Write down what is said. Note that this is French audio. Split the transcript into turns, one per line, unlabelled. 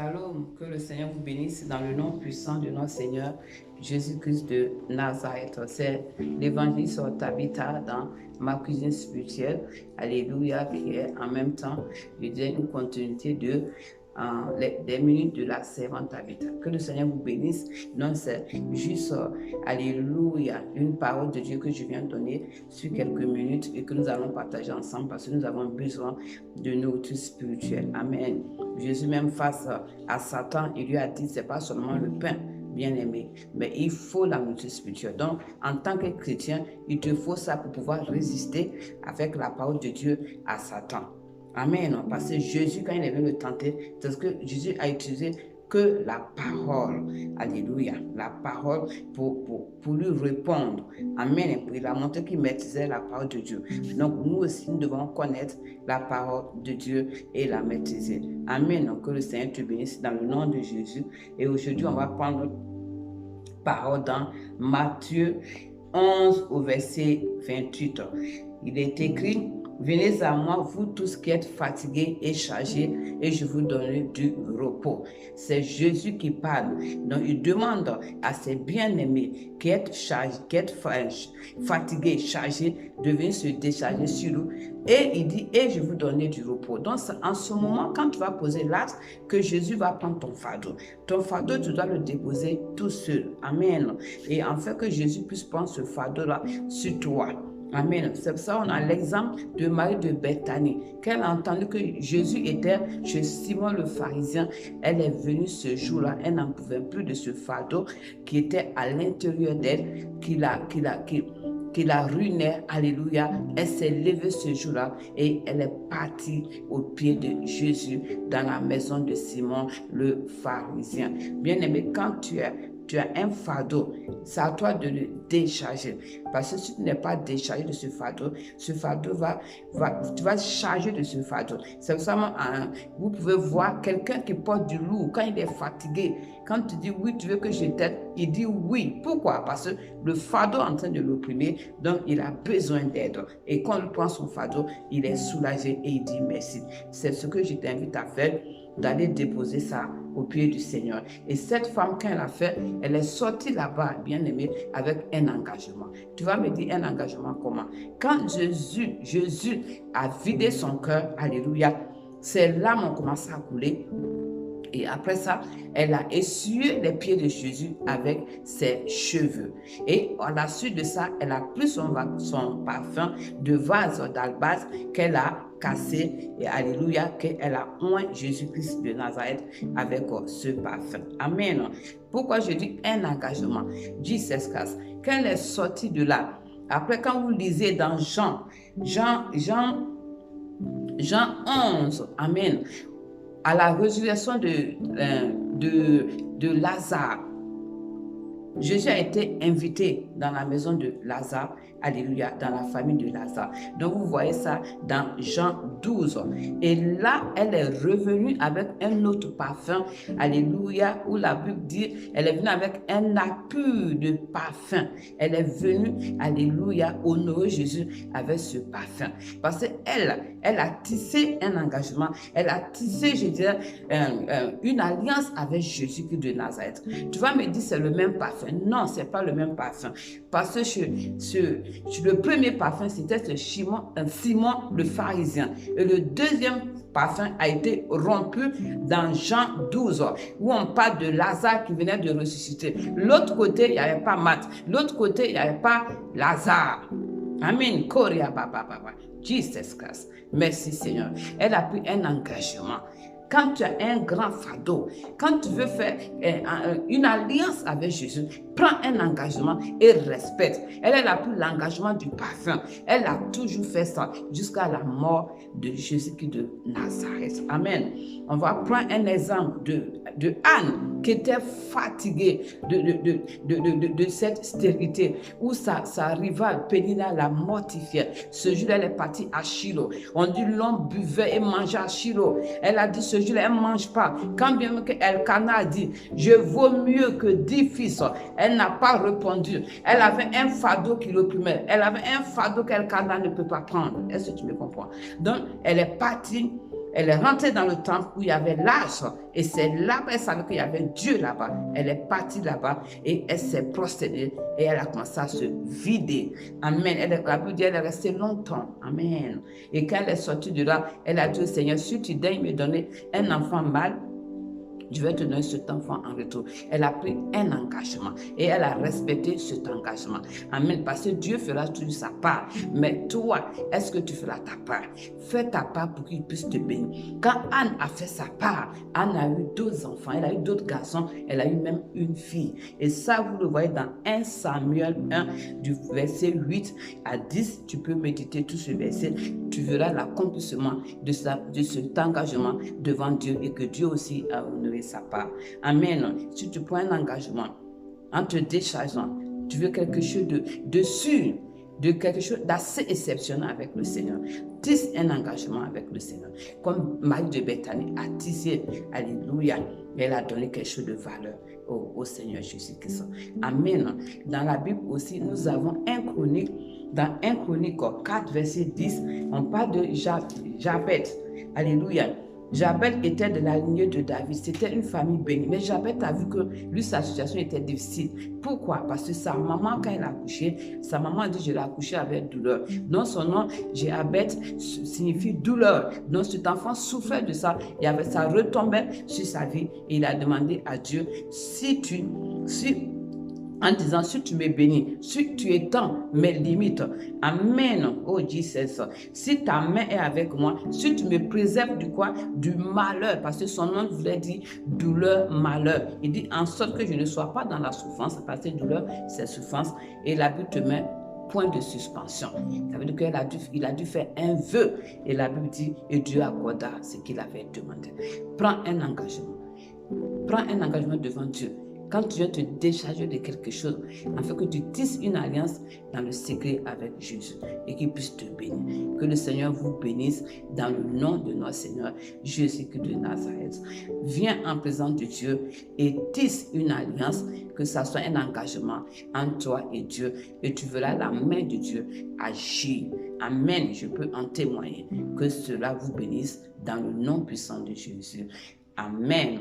Shalom, que le Seigneur vous bénisse dans le nom puissant de notre Seigneur Jésus-Christ de Nazareth. C'est l'évangile sur Tabitha dans ma cuisine spirituelle, alléluia, qui est en même temps, je dirais, une continuité des minutes de la servante Tabitha. Que le Seigneur vous bénisse. Non, c'est juste, alléluia, une parole de Dieu que je viens de donner sur quelques minutes et que nous allons partager ensemble parce que nous avons besoin de nourriture spirituelle. Amen. Jésus même face à Satan, il lui a dit, c'est pas seulement le pain, bien-aimé, mais il faut la nourriture spirituelle. Donc, en tant que chrétien, il te faut ça pour pouvoir résister avec la parole de Dieu à Satan. Amen. Parce que Jésus, quand il est venu le tenter, c'est ce que Jésus a utilisé que la parole. Alléluia. La parole pour lui répondre. Amen. Il a montré qu'il maîtrisait la parole de Dieu. Donc, nous aussi, nous devons connaître la parole de Dieu et la maîtriser. Amen. Donc, que le Seigneur te bénisse dans le nom de Jésus. Et aujourd'hui, on va prendre parole dans Matthieu 11 au verset 28. Il est écrit: venez à moi, vous tous qui êtes fatigués et chargés, et je vous donnerai du repos. C'est Jésus qui parle. Donc, il demande à ses bien-aimés qui êtes fatigués, chargés, de venir se décharger sur lui. Et il dit, et je vous donnerai du repos. Donc, en ce moment, quand tu vas poser l'acte, que Jésus va prendre ton fardeau. Ton fardeau, tu dois le déposer tout seul. Amen. Et en fait, que Jésus puisse prendre ce fardeau-là sur toi. Amen. C'est pour ça qu'on a l'exemple de Marie de Bethanie, qu'elle a entendu que Jésus était chez Simon le pharisien. Elle est venue ce jour-là, elle n'en pouvait plus de ce fardeau qui était à l'intérieur d'elle, qui la ruinait. Alléluia. Elle s'est levée ce jour-là et elle est partie au pied de Jésus dans la maison de Simon le pharisien. Bien-aimé, quand tu as un fardeau, c'est à toi de le décharger. Parce que si tu n'es pas déchargé de ce fardeau tu vas charger de ce fardeau. C'est pour ça vous pouvez voir quelqu'un qui porte du lourd quand il est fatigué. Quand tu dis oui, tu veux que je t'aide, il dit oui. Pourquoi? Parce que le fardeau est en train de l'opprimer, donc il a besoin d'aide. Et quand il prend son fardeau, il est soulagé et il dit merci. C'est ce que je t'invite à faire, d'aller déposer ça au pied du Seigneur. Et cette femme, quand elle a fait, elle est sortie là-bas, bien aimée, avec un engagement. Tu vas me dire un engagement comment? Quand Jésus a vidé son cœur, alléluia, ses larmes ont commencé à couler. Et après ça, elle a essuyé les pieds de Jésus avec ses cheveux. Et à la suite de ça, elle a pris son parfum de vase d'albâtre qu'elle a cassé. Et alléluia, qu'elle a oint Jésus-Christ de Nazareth avec ce parfum. Amen. Pourquoi je dis un engagement? Jesus Christ. Quand elle est sortie de là, après quand vous lisez dans Jean 11, amen, à la résurrection de Lazare, Jésus a été invité dans la maison de Lazare, alléluia, dans la famille de Lazare. Donc vous voyez ça dans Jean 12. Et là, elle est revenue avec un autre parfum, alléluia, où la Bible dit, elle est venue avec un appui de parfum. Elle est venue, alléluia, honorer Jésus avec ce parfum. Parce qu'elle a tissé un engagement, elle a tissé, je dirais, une alliance avec Jésus de Nazareth. Tu vas me dire, c'est le même parfum. Non, ce n'est pas le même parfum. Parce que le premier parfum, c'était Simon le pharisien. Et le deuxième parfum a été rompu dans Jean 12, où on parle de Lazare qui venait de ressusciter. L'autre côté, il n'y avait pas Marthe. L'autre côté, il n'y avait pas Lazare. Amen. Jesus Christ. Merci Seigneur. Elle a pris un engagement. Quand tu as un grand fardeau, quand tu veux faire une alliance avec Jésus, prends un engagement et respecte. Elle a pris l'engagement du parfum. Elle a toujours fait ça jusqu'à la mort de Jésus-Christ de Nazareth. Amen. On va prendre un exemple de Anne qui était fatiguée de cette stérilité où sa rivale Pénina la mortifiait. Ce jour, elle est partie à Shiloh. On dit l'homme buvait et mangeait à Shiloh. Elle a dit ce jour-là, elle ne mange pas. Quand bien que Elkana a dit, je vaux mieux que 10 fils. Elle n'a pas répondu. Elle avait un fardeau qui l'opprimait. Elle avait un fardeau qu'Elkana ne peut pas prendre. Est-ce que tu me comprends? Donc, elle est partie Elle est rentrée dans le temple où il y avait l'arche. Et c'est là-bas, elle savait qu'il y avait Dieu là-bas. Elle est partie là-bas et elle s'est prosternée et elle a commencé à se vider. Amen. La Bible dit qu'elle est restée longtemps. Amen. Et quand elle est sortie de là, elle a dit au Seigneur, si tu daignes me donner un enfant mâle, je vais te donner cet enfant en retour. Elle a pris un engagement et elle a respecté cet engagement. Amen. Parce que Dieu fera toujours sa part. Mais toi, est-ce que tu feras ta part? Fais ta part pour qu'il puisse te bénir. Quand Anne a fait sa part, Anne a eu 2 enfants, elle a eu d'autres garçons, elle a eu même une fille. Et ça, vous le voyez dans 1 Samuel 1, du verset 8 à 10. Tu peux méditer tout ce verset. Tu verras l'accomplissement de cet engagement devant Dieu et que Dieu aussi a honoré sa part. Amen. Si tu prends un engagement en te déchargeant, tu veux quelque chose de sûr, de quelque chose d'assez exceptionnel avec le Seigneur. Tisse un engagement avec le Seigneur. Comme Marie de Bethanie a tissé, alléluia, elle a donné quelque chose de valeur au Seigneur Jésus-Christ. Amen. Dans la Bible aussi, nous avons un chronique. Dans 1 Chronique 4, verset 10, on parle de Jabez. Alléluia. Jabez était de la lignée de David. C'était une famille bénie. Mais Jabez a vu que lui, sa situation était difficile. Pourquoi? Parce que sa maman, quand elle a accouché, sa maman a dit, je l'ai accouché avec douleur. Donc son nom, Jabez, signifie douleur. Donc cet enfant souffrait de ça. Ça retombait sur sa vie. Et il a demandé à Dieu, en disant, si tu me bénis, si tu étends mes limites, amen, oh Jesus, si ta main est avec moi, si tu me préserves du quoi? Du malheur, parce que son nom voulait dire douleur, malheur. Il dit en sorte que je ne sois pas dans la souffrance, parce que douleur, c'est souffrance, et la Bible te met point de suspension. Ça veut dire qu'il a dû faire un vœu, et la Bible dit, et Dieu accorda ce qu'il avait demandé. Prends un engagement. Prends un engagement devant Dieu. Quand tu viens te décharger de quelque chose, afin que tu tisses une alliance dans le secret avec Jésus et qu'il puisse te bénir. Que le Seigneur vous bénisse dans le nom de notre Seigneur Jésus-Christ de Nazareth. Viens en présence de Dieu et tisse une alliance, que ça soit un engagement entre toi et Dieu, et tu verras la main de Dieu agir. Amen. Je peux en témoigner. Que cela vous bénisse dans le nom puissant de Jésus. Amen.